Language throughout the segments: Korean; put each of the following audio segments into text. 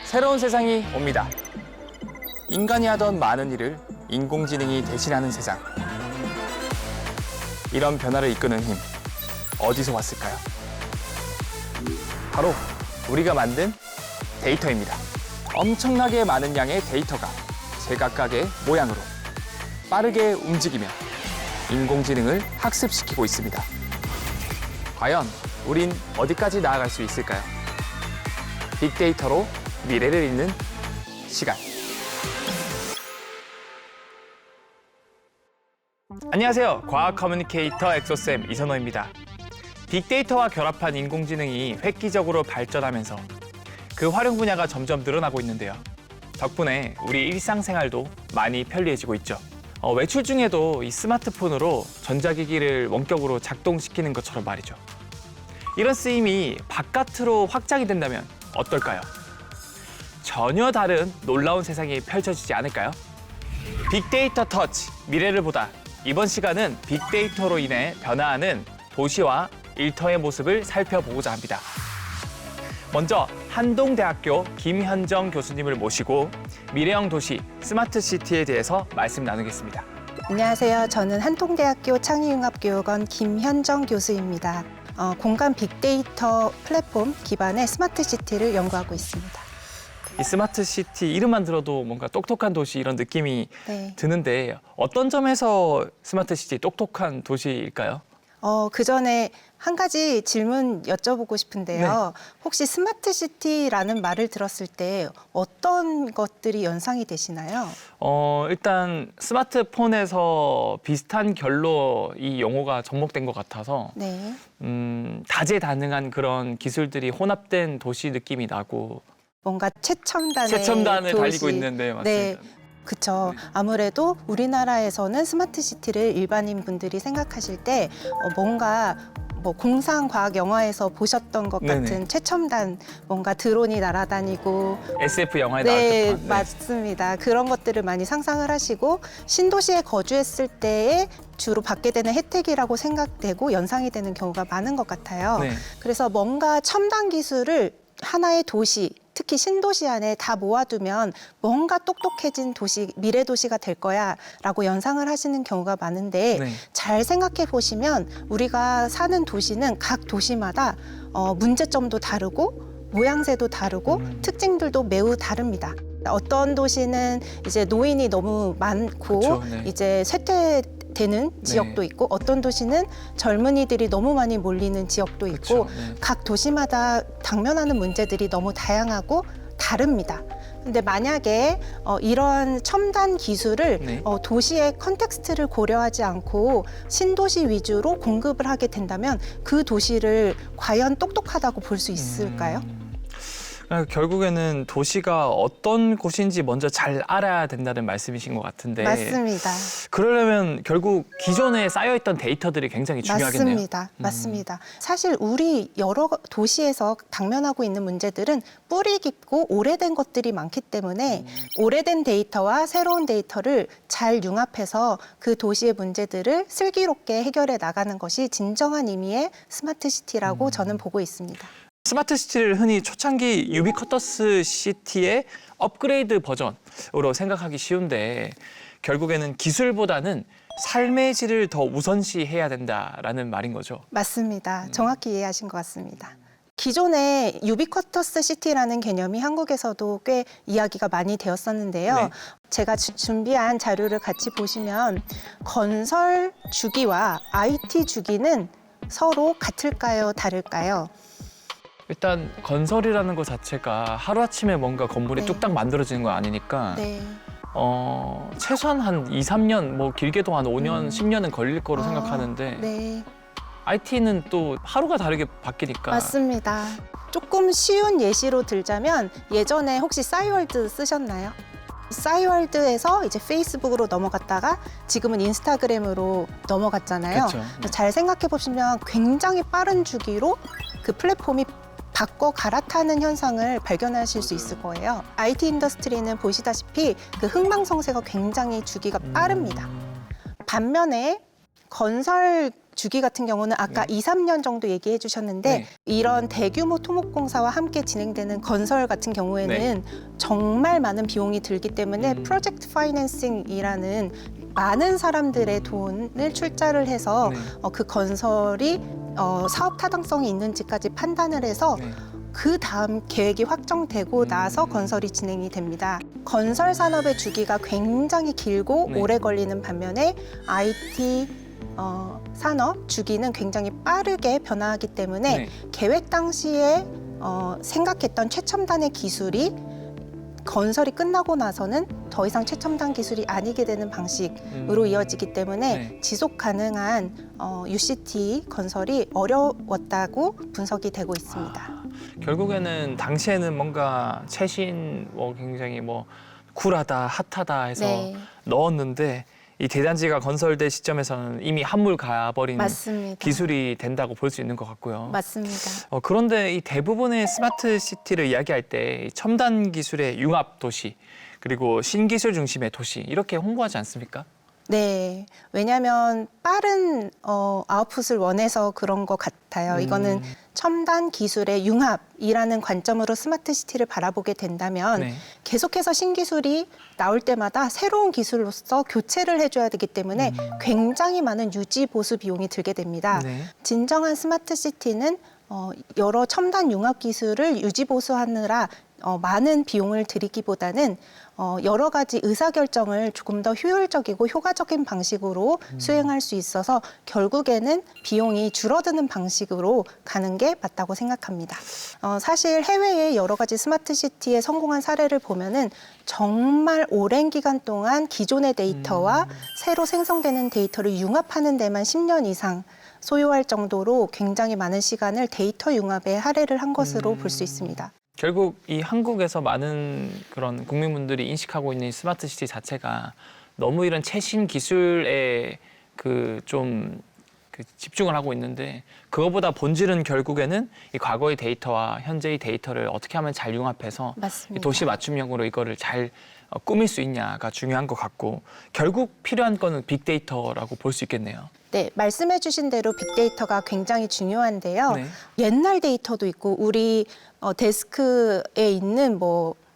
새로운 세상이 옵니다. 인간이 하던 많은 일을 인공지능이 대신하는 세상. 이런 변화를 이끄는 힘, 어디서 왔을까요? 바로 우리가 만든 데이터입니다. 엄청나게 많은 양의 데이터가 제각각의 모양으로 빠르게 움직이며 인공지능을 학습시키고 있습니다. 과연 우린 어디까지 나아갈 수 있을까요? 빅데이터로 미래를 잇는 시간. 안녕하세요. 과학 커뮤니케이터 엑소쌤 이선호입니다. 빅데이터와 결합한 인공지능이 획기적으로 발전하면서 그 활용 분야가 점점 늘어나고 있는데요. 덕분에 우리 일상생활도 많이 편리해지고 있죠. 외출 중에도 이 스마트폰으로 전자기기를 원격으로 작동시키는 것처럼 말이죠. 이런 쓰임이 바깥으로 확장이 된다면 어떨까요? 전혀 다른 놀라운 세상이 펼쳐지지 않을까요? 빅데이터 터치, 미래를 보다. 이번 시간은 빅데이터로 인해 변화하는 도시와 일터의 모습을 살펴보고자 합니다. 먼저 한동대학교 김현정 교수님을 모시고 미래형 도시, 스마트시티에 대해서 말씀 나누겠습니다. 안녕하세요. 저는 한동대학교 창의융합교육원 김현정 교수입니다. 공간 빅데이터 플랫폼 기반의 스마트시티를 연구하고 있습니다. 이 스마트시티 이름만 들어도 뭔가 똑똑한 도시 이런 느낌이 드는데 어떤 점에서 스마트시티 똑똑한 도시일까요? 그 전에 한 가지 질문 여쭤보고 싶은데요. 혹시 스마트시티라는 말을 들었을 때 어떤 것들이 연상이 되시나요? 일단 스마트폰에서 비슷한 결로 이 용어가 접목된 것 같아서 다재다능한 그런 기술들이 혼합된 도시 느낌이 나고 뭔가 최첨단을 달리고 있는데 맞습니다. 네. 그렇죠. 아무래도 우리나라에서는 스마트시티를 일반인 분들이 생각하실 때 뭔가 공상과학 영화에서 보셨던 것 같은 최첨단 뭔가 드론이 날아다니고 SF 영화에 나올 듯한. 맞습니다. 그런 것들을 많이 상상을 하시고 신도시에 거주했을 때에 주로 받게 되는 혜택이라고 생각되고 연상이 되는 경우가 많은 것 같아요. 그래서 뭔가 첨단 기술을 하나의 도시, 특히 신도시 안에 다 모아두면 뭔가 똑똑해진 도시, 미래 도시가 될 거야 라고 연상을 하시는 경우가 많은데 잘 생각해 보시면 우리가 사는 도시는 각 도시마다 문제점도 다르고 모양새도 다르고 특징들도 매우 다릅니다. 어떤 도시는 이제 노인이 너무 많고 이제 쇠퇴되는 지역도 있고 어떤 도시는 젊은이들이 너무 많이 몰리는 지역도 있고 각 도시마다 당면하는 문제들이 너무 다양하고 다릅니다. 근데 만약에 이런 첨단 기술을 도시의 컨텍스트를 고려하지 않고 신도시 위주로 공급을 하게 된다면 그 도시를 과연 똑똑하다고 볼 수 있을까요? 결국에는 도시가 어떤 곳인지 먼저 잘 알아야 된다는 말씀이신 것 같은데. 맞습니다. 그러려면 결국 기존에 쌓여있던 데이터들이 굉장히 중요하겠네요. 맞습니다. 사실 우리 여러 도시에서 당면하고 있는 문제들은 뿌리 깊고 오래된 것들이 많기 때문에 오래된 데이터와 새로운 데이터를 잘 융합해서 그 도시의 문제들을 슬기롭게 해결해 나가는 것이 진정한 의미의 스마트시티라고 저는 보고 있습니다. 스마트시티를 흔히 초창기 유비쿼터스 시티의 업그레이드 버전으로 생각하기 쉬운데 결국에는 기술보다는 삶의 질을 더 우선시해야 된다라는 말인 거죠. 맞습니다. 정확히 이해하신 것 같습니다. 기존에 유비쿼터스 시티라는 개념이 한국에서도 꽤 이야기가 많이 되었었는데요. 제가 준비한 자료를 같이 보시면 건설 주기와 IT 주기는 서로 같을까요? 다를까요? 일단 건설이라는 것 자체가 하루아침에 뭔가 건물이 뚝딱 만들어지는 건 아니니까 최소한 한 2, 3년, 뭐 길게도 한 5년, 10년은 걸릴 거로 생각하는데 IT는 또 하루가 다르게 바뀌니까. 맞습니다. 조금 쉬운 예시로 들자면 예전에 혹시 싸이월드 쓰셨나요? 싸이월드에서 이제 페이스북으로 넘어갔다가 지금은 인스타그램으로 넘어갔잖아요. 잘 생각해 보시면 굉장히 빠른 주기로 그 플랫폼이 바꿔 갈아타는 현상을 발견하실 수 있을 거예요. IT 인더스트리는 보시다시피 그 흥망성쇠가 굉장히 주기가 빠릅니다. 반면에 건설 주기 같은 경우는 아까 네. 2, 3년 정도 얘기해 주셨는데 네. 이런 대규모 토목공사와 함께 진행되는 건설 같은 경우에는 정말 많은 비용이 들기 때문에 프로젝트 파이낸싱이라는 많은 사람들의 돈을 출자를 해서 네. 그 건설이 사업 타당성이 있는지까지 판단을 해서 네. 그 다음 계획이 확정되고 나서 건설이 진행이 됩니다. 건설 산업의 주기가 굉장히 길고 네. 오래 걸리는 반면에 IT 산업 주기는 굉장히 빠르게 변화하기 때문에 네. 계획 당시에 생각했던 최첨단의 기술이 건설이 끝나고 나서는 더 이상 최첨단 기술이 아니게 되는 방식으로 이어지기 때문에 네. 지속 가능한 UCT 건설이 어려웠다고 분석이 되고 있습니다. 결국에는 당시에는 뭔가 최신 굉장히 쿨하다, 핫하다 해서 네. 넣었는데 이 대단지가 건설될 시점에서는 이미 한물 가버린 맞습니다. 기술이 된다고 볼 수 있는 것 같고요. 맞습니다. 그런데 이 대부분의 스마트 시티를 이야기할 때 첨단 기술의 융합 도시 그리고 신기술 중심의 도시 이렇게 홍보하지 않습니까? 네, 왜냐하면 빠른 아웃풋을 원해서 그런 것 같아요. 이거는 첨단 기술의 융합이라는 관점으로 스마트 시티를 바라보게 된다면 네. 계속해서 신기술이 나올 때마다 새로운 기술로서 교체를 해줘야 되기 때문에 굉장히 많은 유지 보수 비용이 들게 됩니다. 네. 진정한 스마트 시티는 여러 첨단 융합 기술을 유지 보수하느라 많은 비용을 들이기보다는 여러 가지 의사결정을 조금 더 효율적이고 효과적인 방식으로 수행할 수 있어서 결국에는 비용이 줄어드는 방식으로 가는 게 맞다고 생각합니다. 사실 해외의 여러 가지 스마트 시티에 성공한 사례를 보면은 정말 오랜 기간 동안 기존의 데이터와 새로 생성되는 데이터를 융합하는 데만 10년 이상 소요할 정도로 굉장히 많은 시간을 데이터 융합에 할애를 한 것으로 볼 수 있습니다. 결국 이 한국에서 많은 그런 국민분들이 인식하고 있는 이 스마트 시티 자체가 너무 이런 최신 기술에 좀 집중을 하고 있는데 그거보다 본질은 결국에는 이 과거의 데이터와 현재의 데이터를 어떻게 하면 잘 융합해서 맞습니다. 이 도시 맞춤형으로 이거를 잘 꾸밀 수 있냐가 중요한 것 같고 결국 필요한 거는 빅데이터라고 볼 수 있겠네요. 네, 말씀해 주신 대로 빅데이터가 굉장히 중요한데요. 네. 옛날 데이터도 있고 우리 데스크에 있는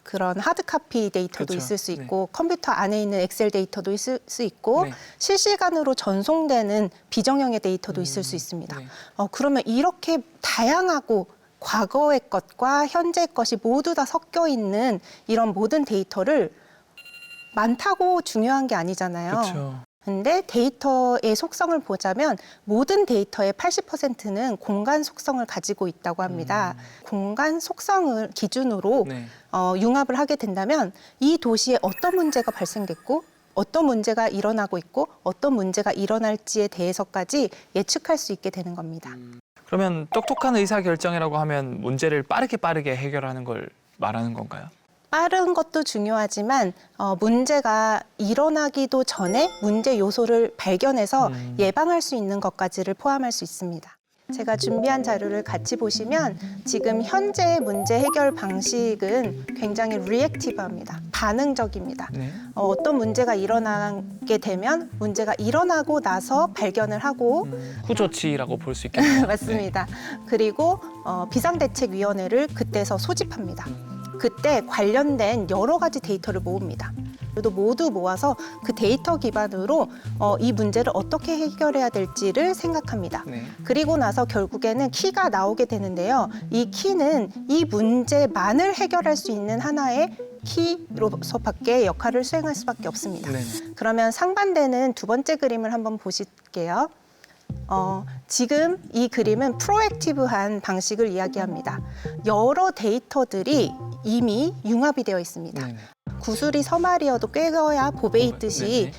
그런 하드카피 데이터도 그렇죠. 있을 수 있고 컴퓨터 안에 있는 엑셀 데이터도 있을 수 있고 네. 실시간으로 전송되는 비정형의 데이터도 있을 수 있습니다. 네. 그러면 이렇게 다양하고 과거의 것과 현재의 것이 모두 다 섞여 있는 이런 모든 데이터를 많다고 중요한 게 아니잖아요. 그렇죠. 근데 데이터의 속성을 보자면 모든 데이터의 80%는 공간 속성을 가지고 있다고 합니다. 공간 속성을 기준으로 네. 융합을 하게 된다면 이 도시에 어떤 문제가 발생됐고 어떤 문제가 일어나고 있고 어떤 문제가 일어날지에 대해서까지 예측할 수 있게 되는 겁니다. 그러면 똑똑한 의사결정이라고 하면 문제를 빠르게 해결하는 걸 말하는 건가요? 빠른 것도 중요하지만 문제가 일어나기도 전에 문제 요소를 발견해서 예방할 수 있는 것까지를 포함할 수 있습니다. 제가 준비한 자료를 같이 보시면 지금 현재의 문제 해결 방식은 굉장히 리액티브합니다. 반응적입니다. 네. 어떤 문제가 일어나게 되면 문제가 일어나고 나서 발견을 하고 후조치라고 볼 수 있겠네요. 맞습니다. 그리고 비상대책위원회를 그때서 소집합니다. 그때 관련된 여러 가지 데이터를 모읍니다. 그래도 모두 모아서 그 데이터 기반으로 이 문제를 어떻게 해결해야 될지를 생각합니다. 네. 그리고 나서 결국에는 키가 나오게 되는데요. 이 키는 이 문제만을 해결할 수 있는 하나의 키로서밖에 역할을 수행할 수밖에 없습니다. 네. 그러면 상반되는 두 번째 그림을 한번 보실게요. 지금 이 그림은 프로액티브한 방식을 이야기합니다. 여러 데이터들이 이미 융합이 되어 있습니다. 네네. 구슬이 서말이어도 꿰어야 보배 있듯이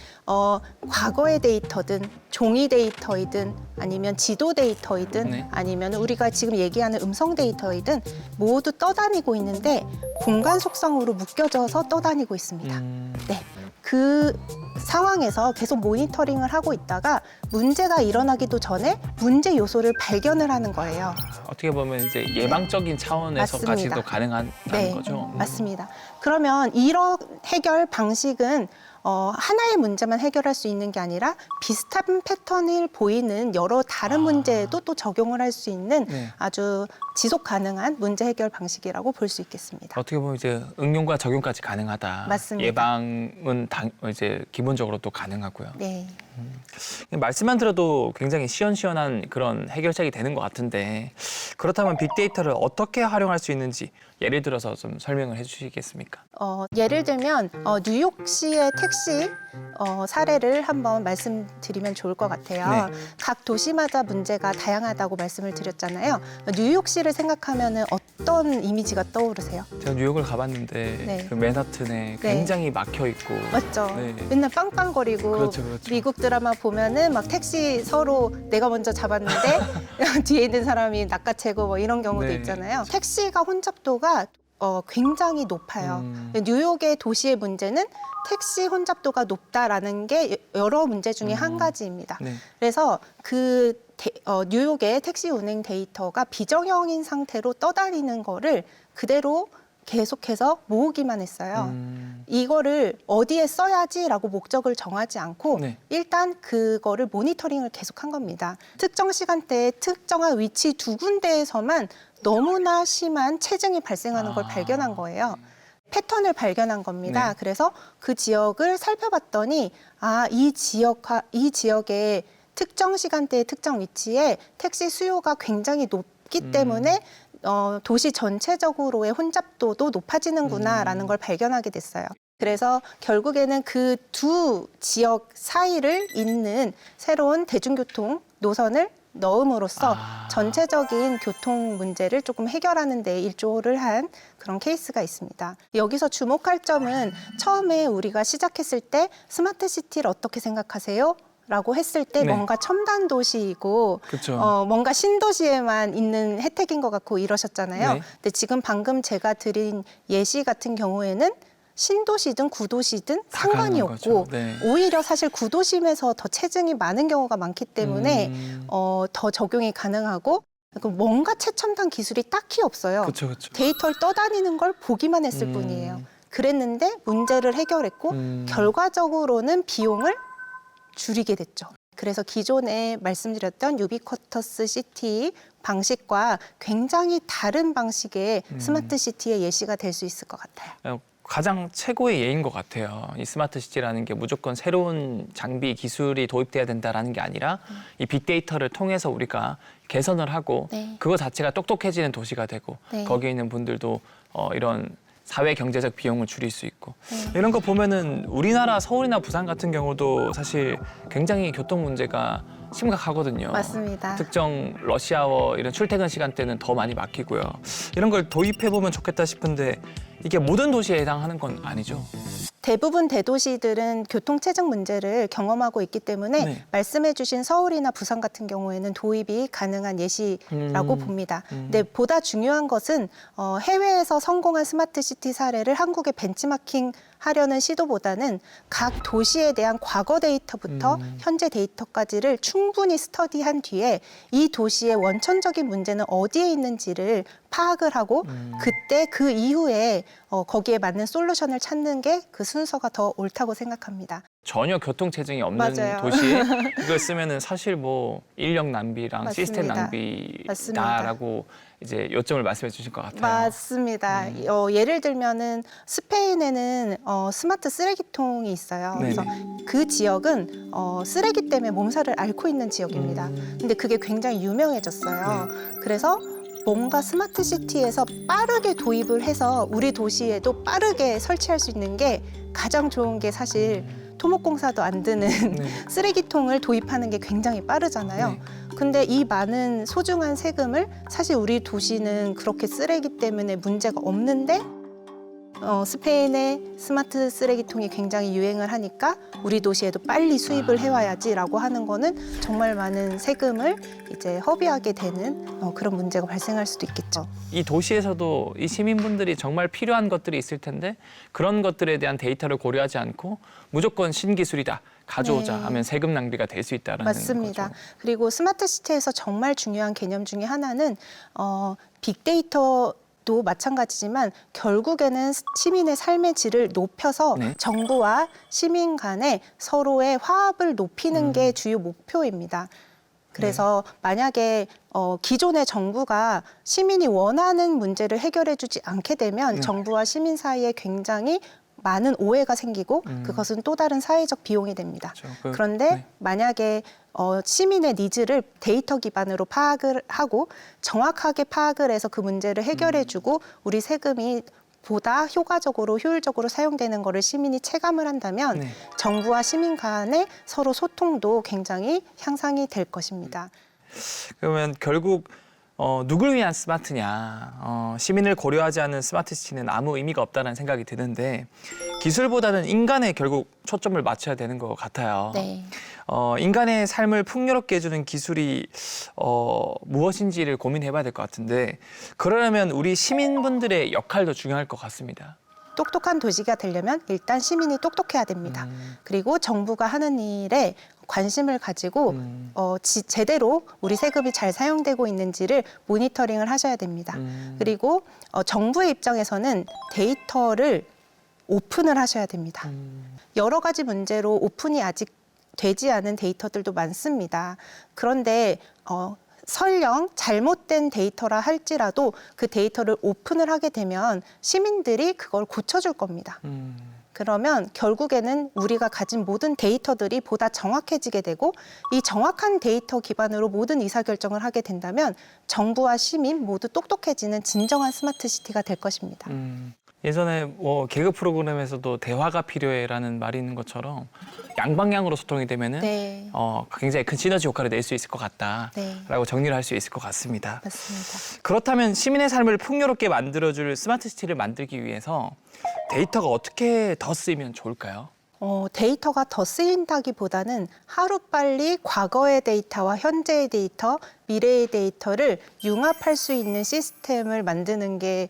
과거의 데이터든 종이 데이터이든 아니면 지도 데이터이든 네. 아니면 우리가 지금 얘기하는 음성 데이터이든 모두 떠다니고 있는데 공간 속성으로 묶여져서 떠다니고 있습니다. 네, 그 상황에서 계속 모니터링을 하고 있다가 문제가 일어나기도 전에 문제 요소를 발견을 하는 거예요. 어떻게 보면 이제 예방적인 차원에서까지도 맞습니다. 가능하다는 네, 거죠. 맞습니다. 그러면 이런 해결 방식은 하나의 문제만 해결할 수 있는 게 아니라 비슷한 패턴을 보이는 여러 다른 문제에도 또 적용을 할 수 있는 네. 아주 지속 가능한 문제 해결 방식이라고 볼 수 있겠습니다. 어떻게 보면 이제 응용과 적용까지 가능하다. 맞습니다. 예방은 이제 기본적으로 또 가능하고요. 네. 말씀만 들어도 굉장히 시원시원한 그런 해결책이 되는 것 같은데 그렇다면 빅데이터를 어떻게 활용할 수 있는지 예를 들어서 좀 설명을 해주시겠습니까? 예를 들면 뉴욕시의 택시 사례를 한번 말씀드리면 좋을 것 같아요. 네. 각 도시마다 문제가 다양하다고 말씀을 드렸잖아요. 뉴욕시를 생각하면 어떤 이미지가 떠오르세요? 제가 뉴욕을 가봤는데 네. 그 맨하튼에 굉장히 막혀 있고 맞죠? 네. 맨날 빵빵거리고 그렇죠, 그렇죠. 미국 드라마 보면은 막 택시 서로 내가 먼저 잡았는데 뒤에 있는 사람이 낚아채고 뭐 이런 경우도 네. 있잖아요. 택시가 혼잡도가 굉장히 높아요. 뉴욕의 도시의 문제는 택시 혼잡도가 높다라는 게 여러 문제 중에 한 가지입니다. 네. 그래서 뉴욕의 택시 운행 데이터가 비정형인 상태로 떠다니는 거를 그대로 계속해서 모으기만 했어요. 이거를 어디에 써야지라고 목적을 정하지 않고 네. 일단 그거를 모니터링을 계속한 겁니다. 특정 시간대에 특정한 위치 두 군데에서만 너무나 심한 체증이 발생하는 걸 발견한 거예요. 패턴을 발견한 겁니다. 네. 그래서 그 지역을 살펴봤더니 이 지역의 특정 시간대의 특정 위치에 택시 수요가 굉장히 높기 때문에 도시 전체적으로의 혼잡도도 높아지는구나라는 걸 발견하게 됐어요. 그래서 결국에는 그 두 지역 사이를 잇는 새로운 대중교통 노선을 넣음으로써 전체적인 교통 문제를 조금 해결하는 데 일조를 한 그런 케이스가 있습니다. 여기서 주목할 점은 처음에 우리가 시작했을 때 스마트 시티를 어떻게 생각하세요? 라고 했을 때 네. 뭔가 첨단 도시이고 그렇죠. 뭔가 신도시에만 있는 혜택인 것 같고 이러셨잖아요. 네. 근데 지금 방금 제가 드린 예시 같은 경우에는 신도시든 구도시든 다 상관이 가능한 없고 거죠. 네. 오히려 사실 구도심에서 더 체증이 많은 경우가 많기 때문에 더 적용이 가능하고 뭔가 최첨단 기술이 딱히 없어요. 그렇죠, 그렇죠. 데이터를 떠다니는 걸 보기만 했을 뿐이에요. 그랬는데 문제를 해결했고 결과적으로는 비용을 줄이게 됐죠. 그래서 기존에 말씀드렸던 유비쿼터스 시티 방식과 굉장히 다른 방식의 스마트 시티의 예시가 될 수 있을 것 같아요. 가장 최고의 예인 것 같아요. 이 스마트 시티라는 게 무조건 새로운 장비, 기술이 도입돼야 된다라는 게 아니라 이 빅데이터를 통해서 우리가 개선을 하고 네. 그거 자체가 똑똑해지는 도시가 되고 네. 거기에 있는 분들도 이런 사회 경제적 비용을 줄일 수 있고 네. 이런 거 보면은 우리나라 서울이나 부산 같은 경우도 사실 굉장히 교통 문제가 심각하거든요. 맞습니다. 특정 러시아워 이런 출퇴근 시간대는 더 많이 막히고요. 이런 걸 도입해 보면 좋겠다 싶은데 이게 모든 도시에 해당하는 건 아니죠. 대부분 대도시들은 교통 체증 문제를 경험하고 있기 때문에 네. 말씀해주신 서울이나 부산 같은 경우에는 도입이 가능한 예시라고 봅니다. 근데 보다 중요한 것은 해외에서 성공한 스마트 시티 사례를 한국에 벤치마킹 하려는 시도보다는 각 도시에 대한 과거 데이터부터 현재 데이터까지를 충분히 스터디한 뒤에 이 도시의 원천적인 문제는 어디에 있는지를 파악을 하고 그때 그 이후에 거기에 맞는 솔루션을 찾는 게 그 순서가 더 옳다고 생각합니다. 전혀 교통 체증이 없는 맞아요. 도시에 이걸 쓰면은 사실 뭐 인력 낭비랑 맞습니다. 시스템 맞습니다. 낭비다라고 이제 요점을 말씀해 주실 것 같아요. 맞습니다. 예를 들면은 스페인에는 스마트 쓰레기통이 있어요. 네네. 그래서 그 지역은 쓰레기 때문에 몸살을 앓고 있는 지역입니다. 근데 그게 굉장히 유명해졌어요. 그래서 뭔가 스마트 시티에서 빠르게 도입을 해서 우리 도시에도 빠르게 설치할 수 있는 게 가장 좋은 게 사실 토목공사도 안 드는 네. 쓰레기통을 도입하는 게 굉장히 빠르잖아요. 네. 근데 이 많은 소중한 세금을 사실 우리 도시는 그렇게 쓰레기 때문에 문제가 없는데 스페인의 스마트 쓰레기통이 굉장히 유행을 하니까 우리 도시에도 빨리 수입을 해와야지라고 하는 거는 정말 많은 세금을 이제 허비하게 되는 그런 문제가 발생할 수도 있겠죠. 이 도시에서도 이 시민분들이 정말 필요한 것들이 있을 텐데 그런 것들에 대한 데이터를 고려하지 않고 무조건 신기술이다, 가져오자 네. 하면 세금 낭비가 될 수 있다는 맞습니다. 거죠. 그리고 스마트 시티에서 정말 중요한 개념 중에 하나는 빅데이터도 마찬가지지만 결국에는 시민의 삶의 질을 높여서 네. 정부와 시민 간의 서로의 화합을 높이는 게 주요 목표입니다. 그래서 만약에 기존의 정부가 시민이 원하는 문제를 해결해주지 않게 되면 네. 정부와 시민 사이에 굉장히 많은 오해가 생기고 그것은 또 다른 사회적 비용이 됩니다. 그렇죠. 그런데 네. 만약에 시민의 니즈를 데이터 기반으로 파악을 하고 정확하게 파악을 해서 그 문제를 해결해주고 우리 세금이 보다 효과적으로 효율적으로 사용되는 거를 시민이 체감을 한다면 네. 정부와 시민 간의 서로 소통도 굉장히 향상이 될 것입니다. 그러면 결국 누굴 위한 스마트냐, 시민을 고려하지 않는 스마트 시티는 아무 의미가 없다는 생각이 드는데 기술보다는 인간에 결국 초점을 맞춰야 되는 것 같아요. 네. 인간의 삶을 풍요롭게 해주는 기술이 무엇인지를 고민해봐야 될 것 같은데 그러려면 우리 시민분들의 역할도 중요할 것 같습니다. 똑똑한 도시가 되려면 일단 시민이 똑똑해야 됩니다. 그리고 정부가 하는 일에 관심을 가지고 제대로 우리 세금이 잘 사용되고 있는지를 모니터링을 하셔야 됩니다. 그리고 정부의 입장에서는 데이터를 오픈을 하셔야 됩니다. 여러 가지 문제로 오픈이 아직 되지 않은 데이터들도 많습니다. 그런데 설령 잘못된 데이터라 할지라도 그 데이터를 오픈을 하게 되면 시민들이 그걸 고쳐줄 겁니다. 그러면 결국에는 우리가 가진 모든 데이터들이 보다 정확해지게 되고 이 정확한 데이터 기반으로 모든 의사결정을 하게 된다면 정부와 시민 모두 똑똑해지는 진정한 스마트 시티가 될 것입니다. 예전에 개그 프로그램에서도 대화가 필요해라는 말이 있는 것처럼 양방향으로 소통이 되면은 네. 굉장히 큰 시너지 효과를 낼 수 있을 것 같다라고 네. 정리를 할 수 있을 것 같습니다. 맞습니다. 그렇다면 시민의 삶을 풍요롭게 만들어줄 스마트 시티를 만들기 위해서 데이터가 어떻게 더 쓰이면 좋을까요? 데이터가 더 쓰인다기보다는 하루빨리 과거의 데이터와 현재의 데이터, 미래의 데이터를 융합할 수 있는 시스템을 만드는 게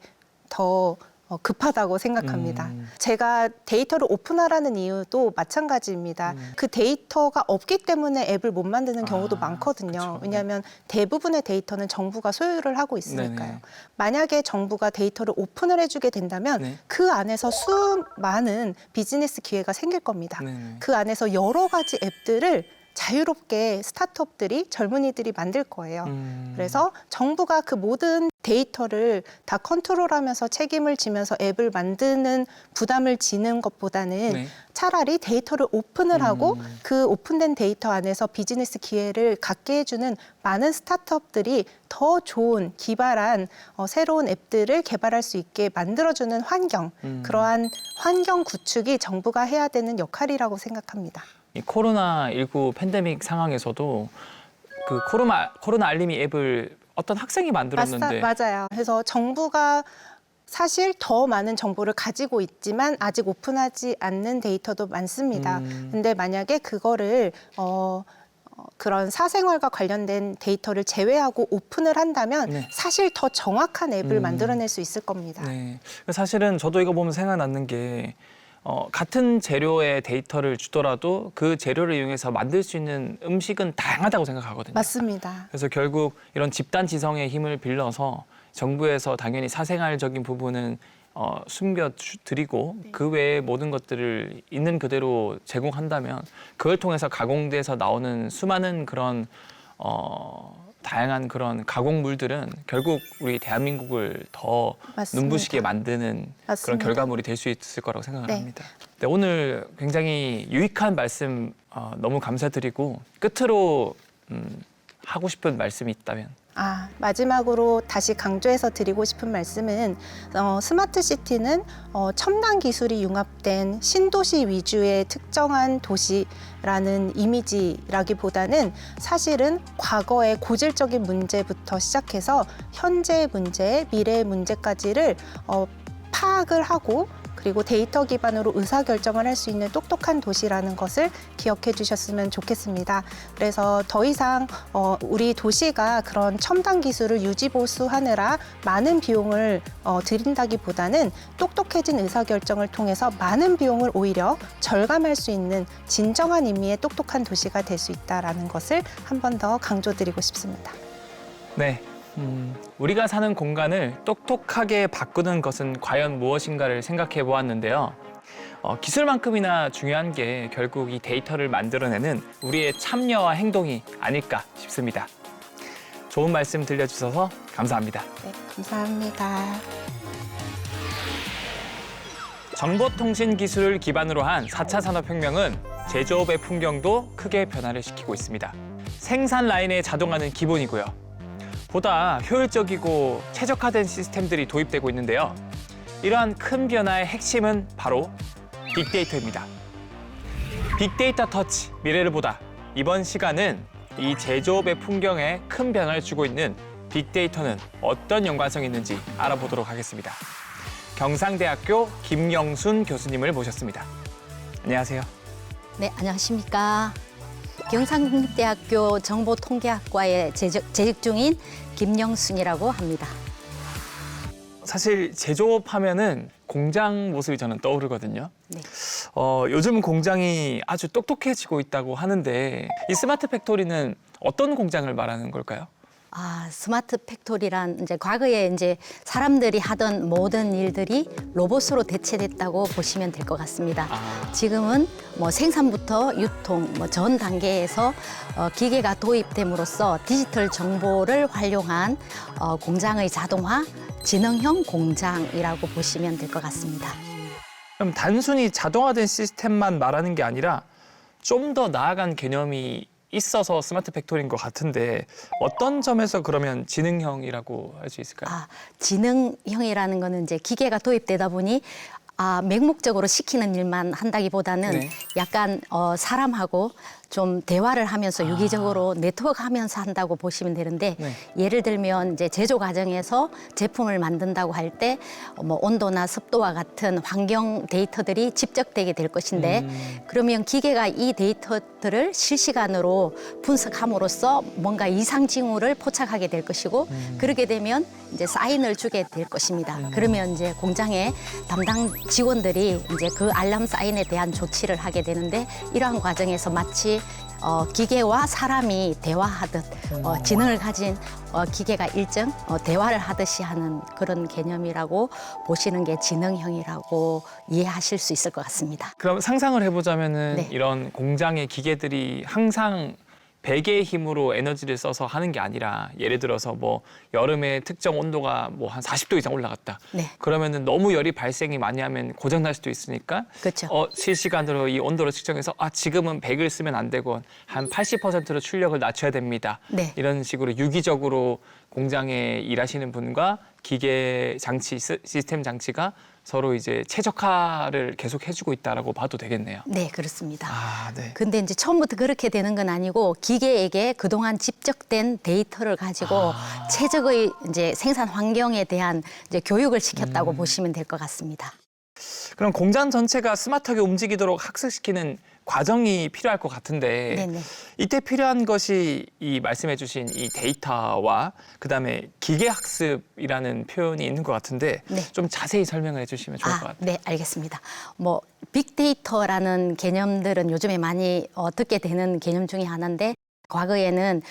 더 급하다고 생각합니다. 제가 데이터를 오픈하라는 이유도 마찬가지입니다. 그 데이터가 없기 때문에 앱을 못 만드는 경우도 많거든요. 그쵸. 왜냐하면 대부분의 데이터는 정부가 소유를 하고 있으니까요. 네네. 만약에 정부가 데이터를 오픈을 해주게 된다면 네. 그 안에서 수많은 비즈니스 기회가 생길 겁니다. 네네. 그 안에서 여러 가지 앱들을 자유롭게 스타트업들이 젊은이들이 만들 거예요. 그래서 정부가 그 모든 데이터를 다 컨트롤하면서 책임을 지면서 앱을 만드는 부담을 지는 것보다는 네. 차라리 데이터를 오픈을 하고 그 오픈된 데이터 안에서 비즈니스 기회를 갖게 해주는 많은 스타트업들이 더 좋은 기발한 새로운 앱들을 개발할 수 있게 만들어주는 환경, 그러한 환경 구축이 정부가 해야 되는 역할이라고 생각합니다. 이 코로나19 팬데믹 상황에서도 그 코로나 알림이 앱을 어떤 학생이 만들었는데 맞아요. 그래서 정부가 사실 더 많은 정보를 가지고 있지만 아직 오픈하지 않는 데이터도 많습니다. 근데 만약에 그거를 그런 사생활과 관련된 데이터를 제외하고 오픈을 한다면 네. 사실 더 정확한 앱을 만들어낼 수 있을 겁니다. 네. 사실은 저도 이거 보면 생각났는 게 같은 재료의 데이터를 주더라도 그 재료를 이용해서 만들 수 있는 음식은 다양하다고 생각하거든요. 맞습니다. 그래서 결국 이런 집단 지성의 힘을 빌려서 정부에서 당연히 사생활적인 부분은 숨겨드리고 그 외의 모든 것들을 있는 그대로 제공한다면 그걸 통해서 가공돼서 나오는 수많은 그런 다양한 그런 가공물들은 결국 우리 대한민국을 더 맞습니다. 눈부시게 만드는 그런 맞습니다. 결과물이 될 수 있을 거라고 생각을 네. 합니다. 네, 오늘 굉장히 유익한 말씀 너무 감사드리고 끝으로 하고 싶은 말씀이 있다면? 마지막으로 다시 강조해서 드리고 싶은 말씀은 스마트 시티는 첨단 기술이 융합된 신도시 위주의 특정한 도시라는 이미지라기보다는 사실은 과거의 고질적인 문제부터 시작해서 현재의 문제, 미래의 문제까지를 파악을 하고 그리고 데이터 기반으로 의사결정을 할 수 있는 똑똑한 도시라는 것을 기억해 주셨으면 좋겠습니다. 그래서 더 이상 우리 도시가 그런 첨단 기술을 유지보수하느라 많은 비용을 들인다기보다는 똑똑해진 의사결정을 통해서 많은 비용을 오히려 절감할 수 있는 진정한 의미의 똑똑한 도시가 될 수 있다는 것을 한 번 더 강조드리고 싶습니다. 네. 우리가 사는 공간을 똑똑하게 바꾸는 것은 과연 무엇인가를 생각해 보았는데요. 기술만큼이나 중요한 게 결국 이 데이터를 만들어내는 우리의 참여와 행동이 아닐까 싶습니다. 좋은 말씀 들려주셔서 감사합니다. 네, 감사합니다. 정보통신 기술을 기반으로 한 4차 산업혁명은 제조업의 풍경도 크게 변화를 시키고 있습니다. 생산 라인에 자동화는 기본이고요. 보다 효율적이고 최적화된 시스템들이 도입되고 있는데요. 이러한 큰 변화의 핵심은 바로 빅데이터입니다. 빅데이터 터치, 미래를 보다. 이번 시간은 이 제조업의 풍경에 큰 변화를 주고 있는 빅데이터는 어떤 연관성이 있는지 알아보도록 하겠습니다. 경상대학교 김영순 교수님을 모셨습니다. 안녕하세요. 네, 안녕하십니까. 경상대학교 정보통계학과에 재직 중인 김영순이라고 합니다. 사실 제조업 하면은 공장 모습이 저는 떠오르거든요. 네. 요즘 공장이 아주 똑똑해지고 있다고 하는데 이 스마트 팩토리는 어떤 공장을 말하는 걸까요? 스마트 팩토리란 이제 과거에 이제 사람들이 하던 모든 일들이 로봇으로 대체됐다고 보시면 될 것 같습니다. 지금은 뭐 생산부터 유통, 전 단계에서 기계가 도입됨으로써 디지털 정보를 활용한 공장의 자동화, 지능형 공장이라고 보시면 될 것 같습니다. 그럼 단순히 자동화된 시스템만 말하는 게 아니라 좀 더 나아간 개념이 있어서 스마트 팩토리인 것 같은데 어떤 점에서 그러면 지능형이라고 할 수 있을까요? 지능형이라는 거는 이제 기계가 도입되다 보니 맹목적으로 시키는 일만 한다기보다는 네. 약간 사람하고 좀 대화를 하면서 유기적으로 네트워크하면서 한다고 보시면 되는데 네. 예를 들면 이제 제조 과정에서 제품을 만든다고 할 때 뭐 온도나 습도와 같은 환경 데이터들이 집적되게 될 것인데 그러면 기계가 이 데이터들을 실시간으로 분석함으로써 뭔가 이상 징후를 포착하게 될 것이고 그렇게 되면 이제 사인을 주게 될 것입니다. 그러면 이제 공장의 담당 직원들이 이제 그 알람 사인에 대한 조치를 하게 되는데 이러한 과정에서 마치 기계와 사람이 대화하듯 지능을 가진 기계가 일정 대화를 하듯이 하는 그런 개념이라고 보시는 게 지능형이라고 이해하실 수 있을 것 같습니다. 그럼 상상을 해보자면은 네. 이런 공장의 기계들이 항상 베개의 힘으로 에너지를 써서 하는 게 아니라 예를 들어서 뭐 여름에 특정 온도가 뭐 한 40도 이상 올라갔다. 네. 그러면은 너무 열이 발생이 많이 하면 고장 날 수도 있으니까 그렇죠. 실시간으로 이 온도를 측정해서 지금은 100을 쓰면 안 되고 한 80%로 출력을 낮춰야 됩니다. 네. 이런 식으로 유기적으로 공장에 일하시는 분과 기계 장치 시스템 장치가 서로 이제 최적화를 계속 해주고 있다라고 봐도 되겠네요. 네, 그렇습니다. 네. 근데 이제 처음부터 그렇게 되는 건 아니고 기계에게 그동안 집적된 데이터를 가지고 최적의 이제 생산 환경에 대한 이제 교육을 시켰다고 보시면 될 것 같습니다. 그럼 공장 전체가 스마트하게 움직이도록 학습시키는 과정이 필요할 것 같은데 네네. 이때 필요한 것이 이 말씀해주신 이 데이터와 그다음에 기계학습이라는 표현이 있는 것 같은데 네. 좀 자세히 설명을 해주시면 좋을 것 같아요. 네, 알겠습니다. 뭐 빅데이터라는 개념들은 요즘에 많이 듣게 되는 개념 중에 하나인데 과거에는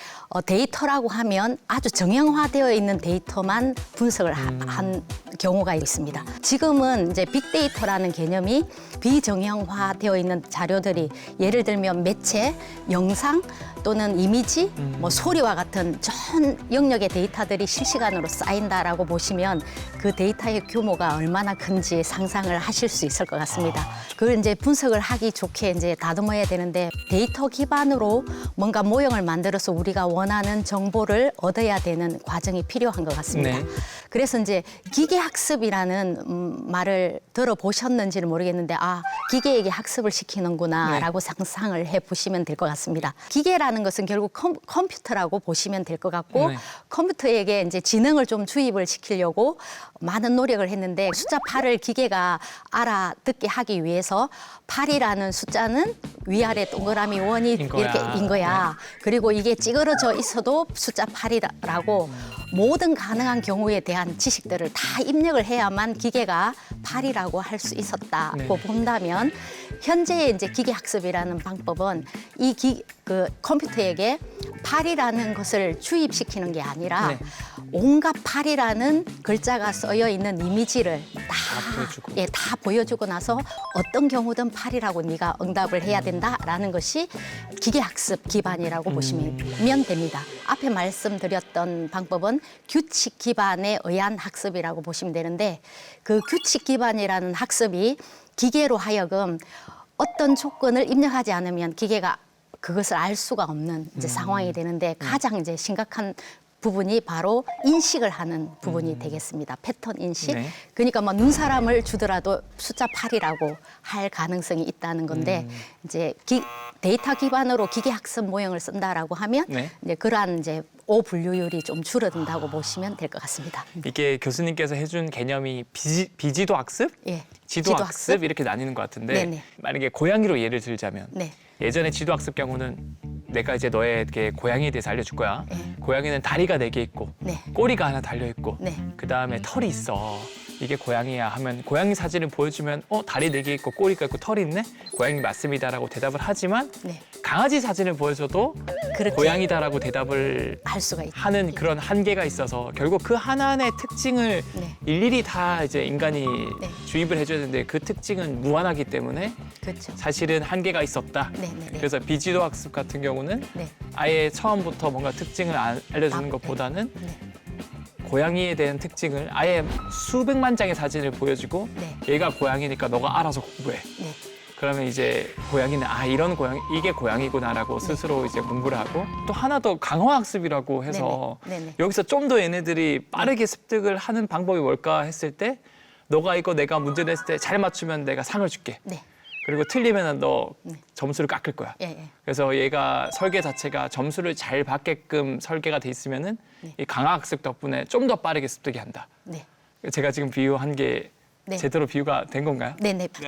데이터라고 하면 아주 정형화되어 있는 데이터만 분석을 한 경우가 있습니다. 지금은 이제 빅데이터라는 개념이 비정형화되어 있는 자료들이 예를 들면 매체, 영상 또는 이미지, 뭐 소리와 같은 전 영역의 데이터들이 실시간으로 쌓인다라고 보시면 그 데이터의 규모가 얼마나 큰지 상상을 하실 수 있을 것 같습니다. 그걸 이제 분석을 하기 좋게 이제 다듬어야 되는데 데이터 기반으로 뭔가 모형을 만들어서 우리가 원하는 정보를 얻어야 되는 과정이 필요한 것 같습니다. 네. 그래서 이제 기계학습이라는 말을 들어보셨는지는 모르겠는데 기계에게 학습을 시키는구나라고 상상을 해보시면 될 것 같습니다. 기계라는 것은 결국 컴퓨터라고 보시면 될 것 같고 컴퓨터에게 이제 지능을 좀 주입을 시키려고 많은 노력을 했는데 숫자 8을 기계가 알아듣게 하기 위해서 8이라는 숫자는 위아래 동그라미 원이 이렇게 인 거야. 그리고 이게 찌그러져 있어도 숫자 8이라고 모든 가능한 경우에 대한 지식들을 다 입력을 해야만 기계가 8이라고 할 수 있었다고 본다면 현재의 이제 기계학습이라는 방법은 그 컴퓨터에게 8이라는 것을 주입시키는 게 아니라 온갖 8이라는 글자가 쓰여 있는 이미지를 다 보여주고 나서 어떤 경우든 8이라고 네가 응답을 해야 된다라는 것이 기계학습 기반이라고 보시면 됩니다. 앞에 말씀드렸던 방법은 규칙 기반에 의한 학습이라고 보시면 되는데 그 규칙 기반이라는 학습이 기계로 하여금 어떤 조건을 입력하지 않으면 기계가 그것을 알 수가 없는 이제 상황이 되는데 가장 이제 심각한 부분이 바로 인식을 하는 부분이 되겠습니다. 패턴 인식. 그러니까 뭐 눈사람을 주더라도 숫자 8이라고 할 가능성이 있다는 건데 이제 데이터 기반으로 기계학습 모형을 쓴다라고 하면 이제 그러한 이제 오분류율이 좀 줄어든다고 보시면 될 것 같습니다. 이게 교수님께서 해준 개념이 비지도 학습, 지도 학습 이렇게 나뉘는 것 같은데 만약에 고양이로 예를 들자면 예전에 지도 학습 경우는 내가 이제 너에게 고양이에 대해서 알려줄 거야. 고양이는 다리가 4개 있고 꼬리가 하나 달려 있고 그다음에 털이 있어. 이게 고양이야 하면 고양이 사진을 보여주면 다리 4개 있고 꼬리가 있고 털이 있네? 고양이 맞습니다라고 대답을 하지만 강아지 사진을 보여줘도 고양이다라고 대답을 할 수가 하는 그런 한계가 있어서 결국 그 하나의 특징을 일일이 다 이제 인간이 주입을 해줘야 되는데 그 특징은 무한하기 때문에 사실은 한계가 있었다. 그래서 비지도 학습 같은 경우는 아예 처음부터 뭔가 특징을 알려주는 것보다는 고양이에 대한 특징을 아예 수백만 장의 사진을 보여주고 얘가 고양이니까 너가 알아서 공부해. 그러면 이제 고양이는 이런 고양이 이게 고양이구나라고 스스로 이제 공부를 하고 또 하나 더 강화 학습이라고 해서 여기서 좀 더 얘네들이 빠르게 습득을 하는 방법이 뭘까 했을 때 너가 이거 내가 문제 냈을 때 잘 맞추면 내가 상을 줄게. 그리고 틀리면 너 점수를 깎을 거야. 그래서 얘가 설계 자체가 점수를 잘 받게끔 설계가 돼 있으면은 이 강화 학습 덕분에 좀 더 빠르게 습득이 한다. 제가 지금 비유한 게 제대로 비유가 된 건가요?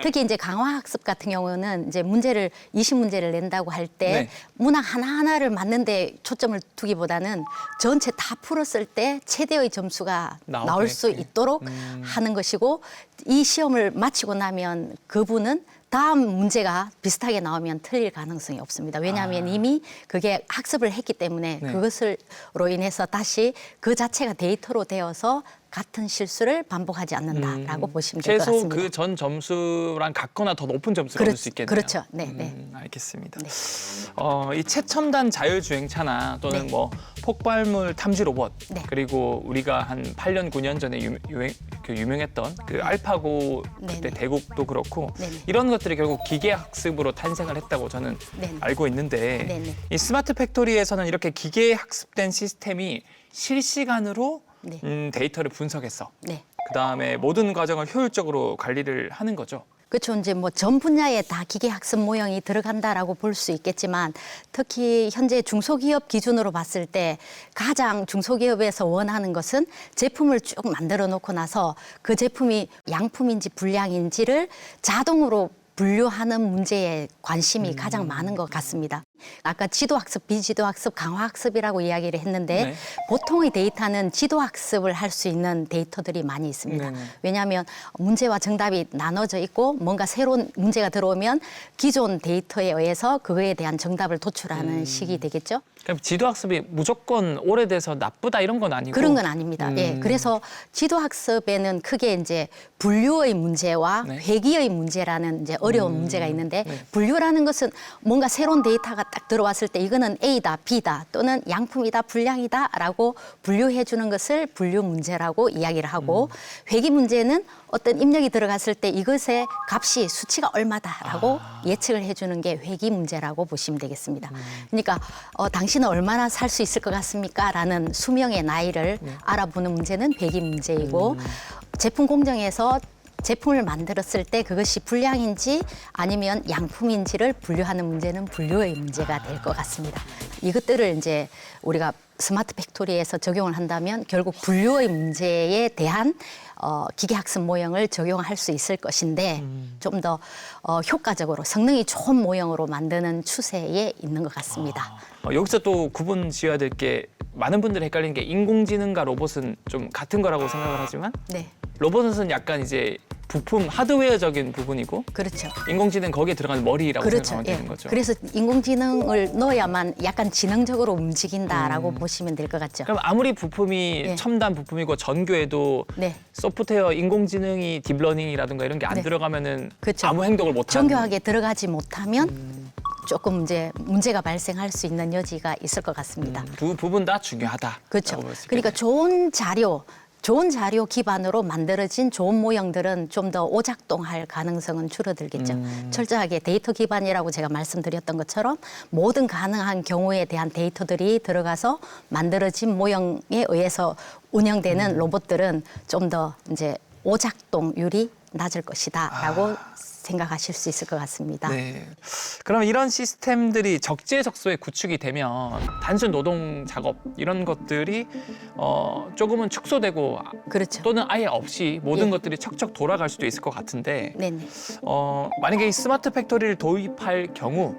특히 이제 강화 학습 같은 경우는 이제 20문제를 낸다고 할 때 문항 하나하나를 맞는데 초점을 두기보다는 전체 다 풀었을 때 최대의 점수가 나올 수 있도록 하는 것이고 이 시험을 마치고 나면 그분은 다음 문제가 비슷하게 나오면 틀릴 가능성이 없습니다. 왜냐하면 이미 그게 학습을 했기 때문에 그것으로 인해서 다시 그 자체가 데이터로 되어서 같은 실수를 반복하지 않는다라고 보시면 될 것 같습니다. 최소 그 전 점수랑 같거나 더 높은 점수를 얻을 수 있겠네요. 그렇죠. 알겠습니다. 이 최첨단 자율주행차나 또는 뭐 폭발물 탐지 로봇 그리고 우리가 한 8년, 9년 전에 유명했던 그 알파고 그때 대국도 그렇고 이런 것들이 결국 기계학습으로 탄생을 했다고 저는 알고 있는데 이 스마트 팩토리에서는 이렇게 기계학습된 시스템이 실시간으로 데이터를 분석했어. 그다음에 모든 과정을 효율적으로 관리를 하는 거죠. 그렇죠. 이제 뭐 전 분야에 다 기계학습 모형이 들어간다라고 볼 수 있겠지만 특히 현재 중소기업 기준으로 봤을 때 가장 중소기업에서 원하는 것은 제품을 쭉 만들어 놓고 나서 그 제품이 양품인지 불량인지를 자동으로 분류하는 문제에 관심이 가장 많은 것 같습니다. 아까 지도학습, 비지도학습, 강화학습이라고 이야기를 했는데 보통의 데이터는 지도학습을 할 수 있는 데이터들이 많이 있습니다. 왜냐하면 문제와 정답이 나눠져 있고 뭔가 새로운 문제가 들어오면 기존 데이터에 의해서 그거에 대한 정답을 도출하는 식이 되겠죠. 그럼 지도학습이 무조건 오래돼서 나쁘다 이런 건 아니고? 그런 건 아닙니다. 그래서 지도학습에는 크게 이제 분류의 문제와 회귀의 문제라는 이제 어려운 문제가 있는데 분류라는 것은 뭔가 새로운 데이터가 딱 들어왔을 때 이거는 A다, B다 또는 양품이다, 불량이다라고 분류해 주는 것을 분류 문제라고 이야기를 하고 회귀 문제는 어떤 입력이 들어갔을 때 이것의 값이 수치가 얼마다라고 예측을 해주는 게 회귀 문제라고 보시면 되겠습니다. 그러니까 당신은 얼마나 살 수 있을 것 같습니까? 라는 수명의 나이를 알아보는 문제는 회귀 문제이고 제품 공정에서 제품을 만들었을 때 그것이 불량인지 아니면 양품인지를 분류하는 문제는 분류의 문제가 될 것 같습니다. 이것들을 이제 우리가 스마트 팩토리에서 적용을 한다면 결국 분류의 문제에 대한 기계학습 모형을 적용할 수 있을 것인데 좀 더 효과적으로 성능이 좋은 모형으로 만드는 추세에 있는 것 같습니다. 여기서 또 구분 지어야 될 게 많은 분들이 헷갈리는 게 인공지능과 로봇은 좀 같은 거라고 생각을 하지만 네, 로봇은 약간 이제 부품 하드웨어적인 부분이고 그렇죠. 인공지능 거기에 들어가는 머리라고 그렇죠. 생각하면 되는 거죠. 그래서 인공지능을 넣어야만 약간 지능적으로 움직인다라고 보시면 될 것 같죠. 그럼 아무리 부품이 네. 첨단 부품이고 전교에도 네. 소프트웨어 인공지능이 딥러닝이라든가 이런 게 안 네. 들어가면은 그렇죠. 아무 행동을 못 하는. 정교하게 들어가지 못하면 조금 이제 문제가 발생할 수 있는 여지가 있을 것 같습니다. 두 부분 다 중요하다. 그렇죠. 그러니까 좋은 자료 기반으로 만들어진 좋은 모형들은 좀 더 오작동할 가능성은 줄어들겠죠. 철저하게 데이터 기반이라고 제가 말씀드렸던 것처럼 모든 가능한 경우에 대한 데이터들이 들어가서 만들어진 모형에 의해서 운영되는 로봇들은 좀 더 이제 오작동률이 낮을 것이다라고 생각하실 수 있을 것 같습니다. 네. 그럼 이런 시스템들이 적재적소에 구축이 되면 단순 노동 작업 이런 것들이 조금은 축소되고 그렇죠. 또는 아예 없이 모든 예. 것들이 척척 돌아갈 수도 있을 것 같은데 네네. 만약에 이 스마트 팩토리를 도입할 경우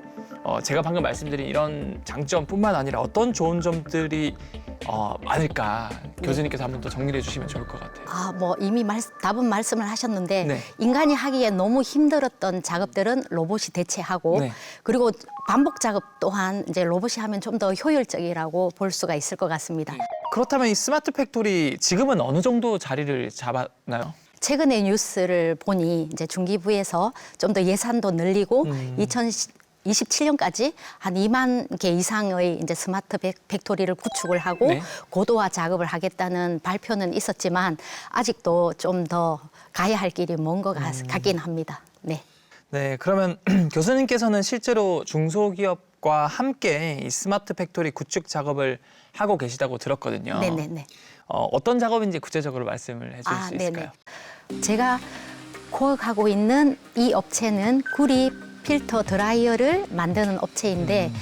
제가 방금 말씀드린 이런 장점뿐만 아니라 어떤 좋은 점들이 많을까 교수님께서 한번 더 정리해 주시면 좋을 것 같아요. 뭐 이미 답은 말씀을 하셨는데 네. 인간이 하기에 너무 힘들었던 작업들은 로봇이 대체하고 네. 그리고 반복 작업 또한 이제 로봇이 하면 좀 더 효율적이라고 볼 수가 있을 것 같습니다. 그렇다면 이 스마트 팩토리 지금은 어느 정도 자리를 잡았나요? 최근에 뉴스를 보니 이제 중기부에서 좀 더 예산도 늘리고 2027년까지 한 2만 개 이상의 이제 스마트 팩토리를 구축을 하고 네. 고도화 작업을 하겠다는 발표는 있었지만 아직도 좀 더 가야 할 길이 먼 것 같긴 합니다. 네. 네, 그러면 교수님께서는 실제로 중소기업과 함께 이 스마트 팩토리 구축 작업을 하고 계시다고 들었거든요. 네네네. 어떤 작업인지 구체적으로 말씀을 해주실 수 있을까요? 제가 코어하고 있는 이 업체는 구리 필터 드라이어를 만드는 업체인데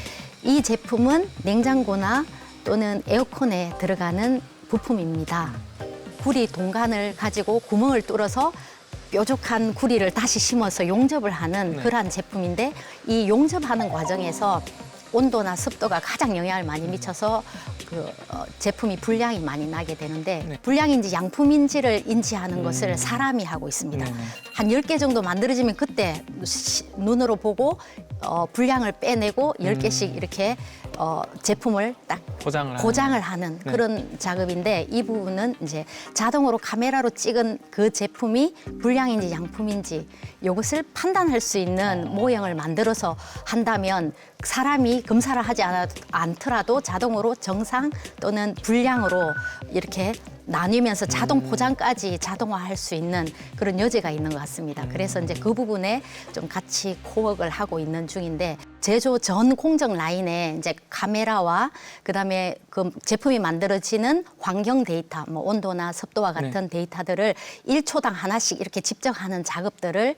이 제품은 냉장고나 또는 에어컨에 들어가는 부품입니다. 구리 동관을 가지고 구멍을 뚫어서 뾰족한 구리를 다시 심어서 용접을 하는 네. 그러한 제품인데 이 용접하는 과정에서 온도나 습도가 가장 영향을 많이 미쳐서 제품이 불량이 많이 나게 되는데 네. 불량인지 양품인지를 인지하는 것을 사람이 하고 있습니다. 네네. 한 10개 정도 만들어지면 그때 눈으로 보고 불량을 빼내고 10개씩 이렇게 제품을 딱 고장을 하는 네. 그런 작업인데 이 부분은 이제 자동으로 카메라로 찍은 그 제품이 불량인지 양품인지 이것을 판단할 수 있는 모형을 만들어서 한다면 사람이 검사를 하지 않더라도 자동으로 정상 또는 불량으로 이렇게 나뉘면서 자동 포장까지 자동화할 수 있는 그런 여지가 있는 것 같습니다. 그래서 이제 그 부분에 좀 같이 코웍을 하고 있는 중인데 제조 전 공정 라인에 이제 카메라와 그다음에 그 제품이 만들어지는 환경 데이터, 뭐 온도나 습도와 같은 데이터들을 1초당 하나씩 이렇게 집적하는 작업들을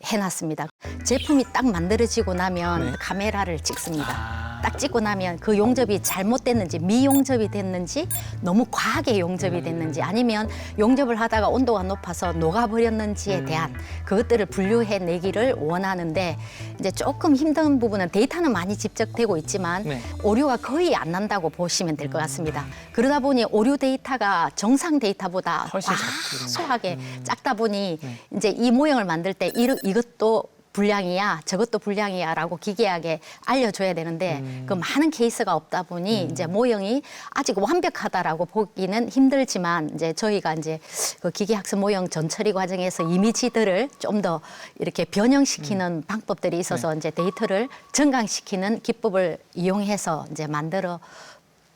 해놨습니다. 제품이 딱 만들어지고 나면 카메라를 찍습니다. 딱 찍고 나면 그 용접이 잘못됐는지 미용접이 됐는지 너무 과하게 용접이 됐는지 아니면 용접을 하다가 온도가 높아서 녹아버렸는지에 대한 그것들을 분류해내기를 원하는데 이제 조금 힘든 부분은 데이터는 많이 집적되고 있지만 오류가 거의 안 난다고 보시면 될 것 같습니다. 그러다 보니 오류 데이터가 정상 데이터보다 훨씬 과소하게 작다 보니 이제 이 모형을 만들 때 이것도 불량이야, 저것도 불량이야라고 기계하게 알려줘야 되는데 그 많은 케이스가 없다 보니 이제 모형이 아직 완벽하다라고 보기는 힘들지만 이제 저희가 이제 그 기계학습 모형 전처리 과정에서 이미지들을 좀 더 이렇게 변형시키는 방법들이 있어서 이제 데이터를 정강시키는 기법을 이용해서 이제 만들어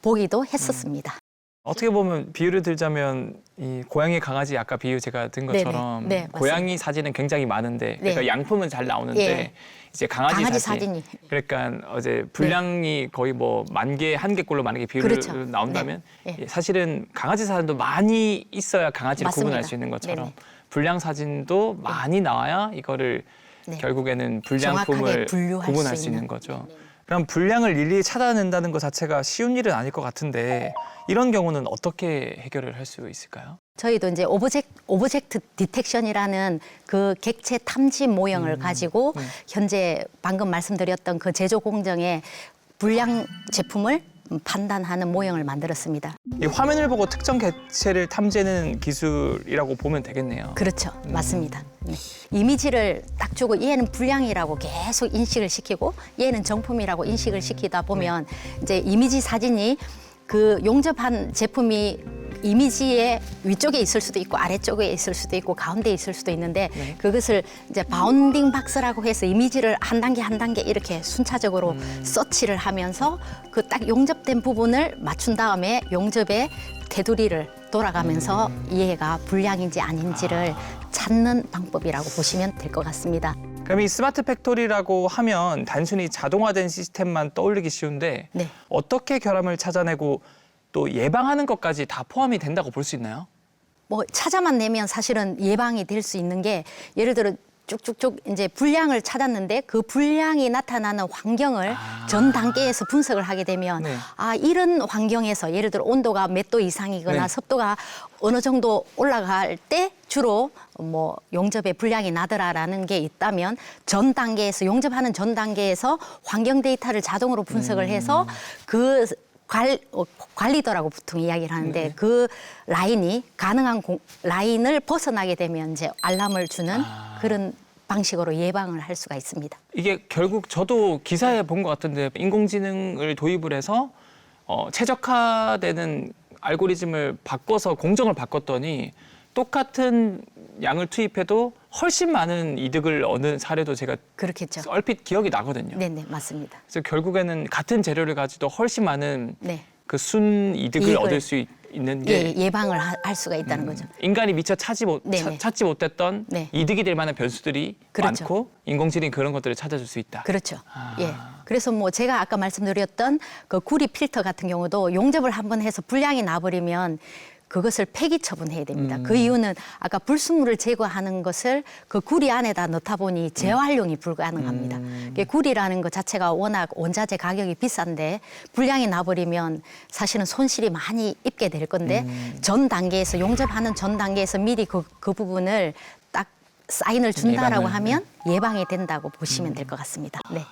보기도 했었습니다. 어떻게 보면 비유를 들자면 이 고양이 강아지 아까 비유 제가 든 것처럼 네네. 네, 고양이 사진은 굉장히 많은데 그러니까 네. 양품은 잘 나오는데 예. 이제 강아지 사진 사진이 그러니까 어제 분량이 거의 뭐 10,000개, 1,000개꼴로 만약에 비율을 그렇죠. 나온다면 네. 예. 사실은 강아지 사진도 많이 있어야 강아지를 맞습니다. 구분할 수 있는 것처럼 네네. 분량 사진도 많이 나와야 이거를 네. 결국에는 정확하게 불량품을 분류할 구분할 수 수 있는 있는. 거죠. 그럼 분량을 일일이 찾아낸다는 것 자체가 쉬운 일은 아닐 것 같은데 이런 경우는 어떻게 해결을 할 수 있을까요? 저희도 이제 오브젝트 디텍션이라는 그 객체 탐지 모형을 가지고 현재 방금 말씀드렸던 그 제조 공정의 불량 제품을 판단하는 모형을 만들었습니다. 이 화면을 보고 특정 객체를 탐지하는 기술이라고 보면 되겠네요. 그렇죠. 맞습니다. 네. 이미지를 딱 주고 얘는 불량이라고 계속 인식을 시키고 얘는 정품이라고 인식을 시키다 보면 이제 이미지 사진이 그 용접한 제품이 이미지의 위쪽에 있을 수도 있고 아래쪽에 있을 수도 있고 가운데 있을 수도 있는데 그것을 이제 바운딩 박스라고 해서 이미지를 한 단계 한 단계 이렇게 순차적으로 서치를 하면서 그 딱 용접된 부분을 맞춘 다음에 용접의 테두리를 돌아가면서 얘가 불량인지 아닌지를 찾는 방법이라고 보시면 될 것 같습니다. 그럼 이 스마트 팩토리라고 하면 단순히 자동화된 시스템만 떠올리기 쉬운데 네. 어떻게 결함을 찾아내고 또 예방하는 것까지 다 포함이 된다고 볼 수 있나요? 뭐 찾아만 내면 사실은 예방이 될 수 있는 게 예를 들어 쭉쭉쭉 이제 불량을 찾았는데 그 불량이 나타나는 환경을 전 단계에서 분석을 하게 되면 네. 아 이런 환경에서 예를 들어 온도가 몇 도 이상이거나 네. 습도가 어느 정도 올라갈 때 주로 뭐 용접에 불량이 나더라라는 게 있다면 전 단계에서 용접하는 전 단계에서 환경 데이터를 자동으로 분석을 해서 그 관리더라고 보통 이야기를 하는데 그 라인이 가능한 라인을 벗어나게 되면 이제 알람을 주는 그런 방식으로 예방을 할 수가 있습니다. 이게 결국 저도 기사에 본 것 같은데 인공지능을 도입을 해서 최적화되는 알고리즘을 바꿔서 공정을 바꿨더니 똑같은 양을 투입해도 훨씬 많은 이득을 얻는 사례도 제가 그렇겠죠. 얼핏 기억이 나거든요. 네네 맞습니다. 그래서 결국에는 같은 재료를 가지고 훨씬 많은 네. 그 순 이득을 이익을 얻을 수 있는 게 예방을 할 수가 있다는 거죠. 인간이 미처 네네. 찾지 못했던 네. 이득이 될 만한 변수들이 그렇죠. 많고 인공지능이 그런 것들을 찾아줄 수 있다. 그렇죠. 예. 그래서 뭐 제가 아까 말씀드렸던 그 구리 필터 같은 경우도 용접을 한번 해서 불량이 나버리면 그것을 폐기 처분해야 됩니다. 그 이유는 아까 불순물을 제거하는 것을 그 구리 안에다 넣다 보니 재활용이 불가능합니다. 구리라는 것 자체가 워낙 원자재 가격이 비싼데 불량이 나버리면 사실은 손실이 많이 입게 될 건데 전 단계에서 용접하는 전 단계에서 미리 그 부분을 딱 사인을 준다라고 하면 예방이 된다고 보시면 될 것 같습니다. 네.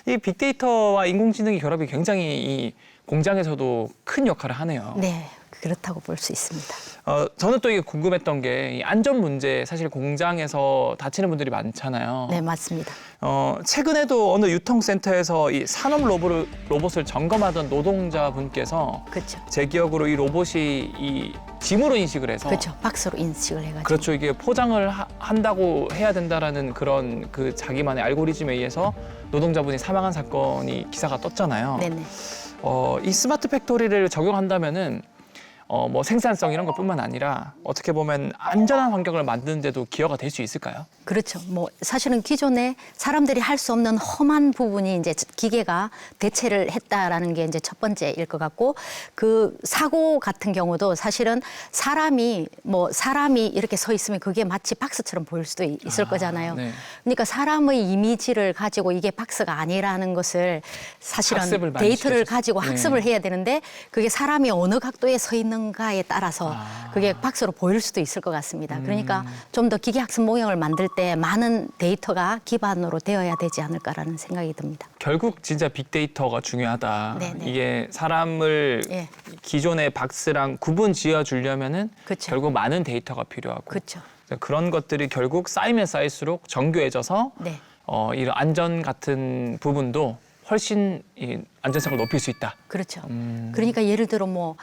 이 빅데이터와 인공지능의 결합이 굉장히 이 공장에서도 큰 역할을 하네요. 네. 그렇다고 볼 수 있습니다. 저는 또 이게 궁금했던 게 이 안전 문제, 사실 공장에서 다치는 분들이 많잖아요. 네, 맞습니다. 최근에도 어느 유통센터에서 이 산업 로봇을 점검하던 노동자분께서 그렇죠. 제 기억으로 이 로봇이 이 짐으로 인식을 해서 그렇죠. 박스로 인식을 해가지고. 그렇죠. 이게 포장을 한다고 해야 된다라는 그런 그 자기만의 알고리즘에 의해서 노동자분이 사망한 사건이 기사가 떴잖아요. 네네. 이 스마트 팩토리를 적용한다면은 뭐 생산성 이런 것뿐만 아니라 어떻게 보면 안전한 환경을 만드는 데도 기여가 될 수 있을까요? 그렇죠. 뭐 사실은 기존에 사람들이 할 수 없는 험한 부분이 이제 기계가 대체를 했다라는 게 이제 첫 번째일 것 같고 그 사고 같은 경우도 사실은 사람이 이렇게 서 있으면 그게 마치 박스처럼 보일 수도 있을 거잖아요. 네. 그러니까 사람의 이미지를 가지고 이게 박스가 아니라는 것을 사실은 학습을 많이 데이터를 시켜줬어요. 가지고 네. 학습을 해야 되는데 그게 사람이 어느 각도에 서 있는가에 따라서 그게 박스로 보일 수도 있을 것 같습니다. 그러니까 좀 더 기계학습 모형을 만들 때 많은 데이터가 기반으로 되어야 되지 않을까라는 생각이 듭니다. 결국 진짜 빅데이터가 중요하다. 네네. 이게 사람을 예. 기존의 박스랑 구분 지어 주려면은 그렇죠. 결국 많은 데이터가 필요하고 그렇죠. 그런 것들이 결국 쌓이면 쌓일수록 정교해져서 네. 이런 안전 같은 부분도 훨씬 이 안전성을 높일 수 있다. 그렇죠. 그러니까 예를 들어 뭐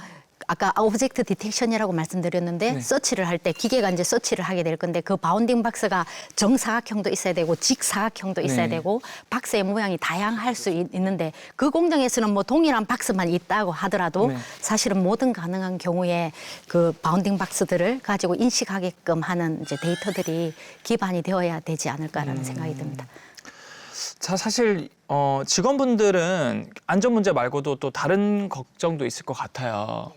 아까 오브젝트 디텍션이라고 말씀드렸는데 네. 서치를 할 때 기계가 이제 서치를 하게 될 건데 그 바운딩 박스가 정사각형도 있어야 되고 직사각형도 있어야 네. 되고 박스의 모양이 다양할 수 있는데 그 공장에서는 뭐 동일한 박스만 있다고 하더라도 네. 사실은 모든 가능한 경우에 그 바운딩 박스들을 가지고 인식하게끔 하는 이제 데이터들이 기반이 되어야 되지 않을까라는 생각이 듭니다. 자, 사실 직원분들은 안전 문제 말고도 또 다른 걱정도 있을 것 같아요.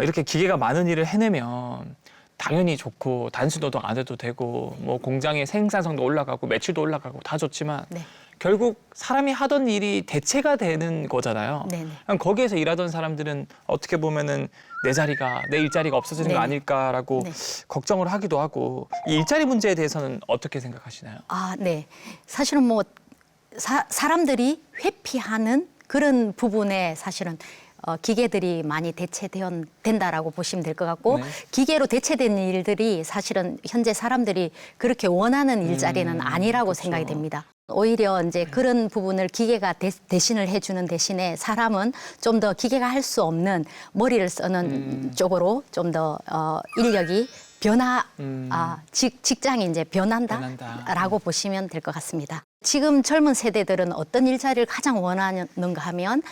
이렇게 기계가 많은 일을 해내면 당연히 좋고 단순 노동 안 해도 되고 뭐 공장의 생산성도 올라가고 매출도 올라가고 다 좋지만 네. 결국 사람이 하던 일이 대체가 되는 거잖아요. 네네. 그럼 거기에서 일하던 사람들은 어떻게 보면은 내 일자리가 없어지는 거 네네. 아닐까라고 네. 걱정을 하기도 하고 이 일자리 문제에 대해서는 어떻게 생각하시나요? 아, 네. 사실은 뭐 사람들이 회피하는 그런 부분에 사실은 기계들이 많이 대체된다라고 보시면 될 것 같고 네. 기계로 대체된 일들이 사실은 현재 사람들이 그렇게 원하는 일자리는 아니라고 그렇죠. 생각이 됩니다. 오히려 이제 그런 부분을 기계가 대신을 해주는 대신에 사람은 좀 더 기계가 할 수 없는 머리를 쓰는 쪽으로 좀 더 인력이 직장이 이제 변한다라고 보시면 될 것 같습니다. 지금 젊은 세대들은 어떤 일자리를 가장 원하는가 하면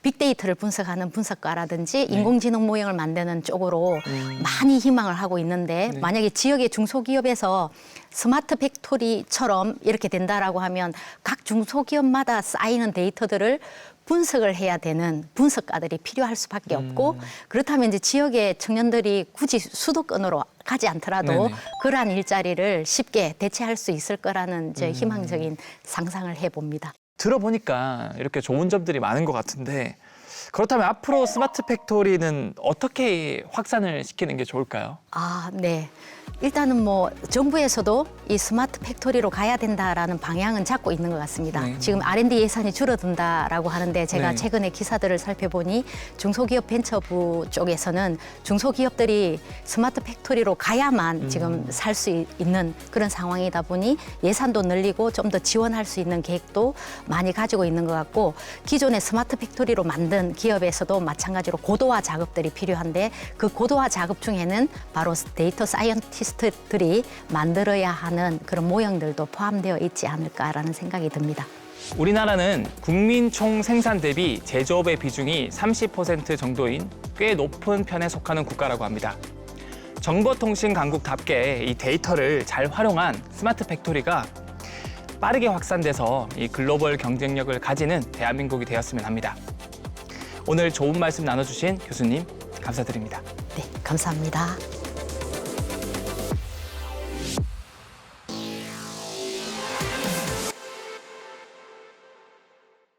빅데이터를 분석하는 분석가라든지 인공지능 모형을 만드는 쪽으로 많이 희망을 하고 있는데 만약에 지역의 중소기업에서 스마트 팩토리처럼 이렇게 된다라고 하면 각 중소기업마다 쌓이는 데이터들을 분석을 해야 되는 분석가들이 필요할 수밖에 없고 그렇다면 이제 지역의 청년들이 굳이 수도권으로 가지 않더라도 네네. 그러한 일자리를 쉽게 대체할 수 있을 거라는 이제 희망적인 상상을 해봅니다. 들어보니까 이렇게 좋은 점들이 많은 것 같은데 그렇다면 앞으로 스마트 팩토리는 어떻게 확산을 시키는 게 좋을까요? 아, 네. 일단은 뭐 정부에서도 이 스마트 팩토리로 가야 된다라는 방향은 잡고 있는 것 같습니다. 네. 지금 R&D 예산이 줄어든다라고 하는데 제가 네. 최근에 기사들을 살펴보니 중소기업 벤처부 쪽에서는 중소기업들이 스마트 팩토리로 가야만 지금 살 수 있는 그런 상황이다 보니 예산도 늘리고 좀 더 지원할 수 있는 계획도 많이 가지고 있는 것 같고 기존의 스마트 팩토리로 만든 기업에서도 마찬가지로 고도화 작업들이 필요한데 그 고도화 작업 중에는 바로 데이터 사이언티스트들이 만들어야 하는 그런 모형들도 포함되어 있지 않을까라는 생각이 듭니다. 우리나라는 국민 총 생산 대비 제조업의 비중이 30% 정도인 꽤 높은 편에 속하는 국가라고 합니다. 정보통신 강국답게 이 데이터를 잘 활용한 스마트 팩토리가 빠르게 확산돼서 이 글로벌 경쟁력을 가지는 대한민국이 되었으면 합니다. 오늘 좋은 말씀 나눠주신 교수님 감사드립니다. 네, 감사합니다.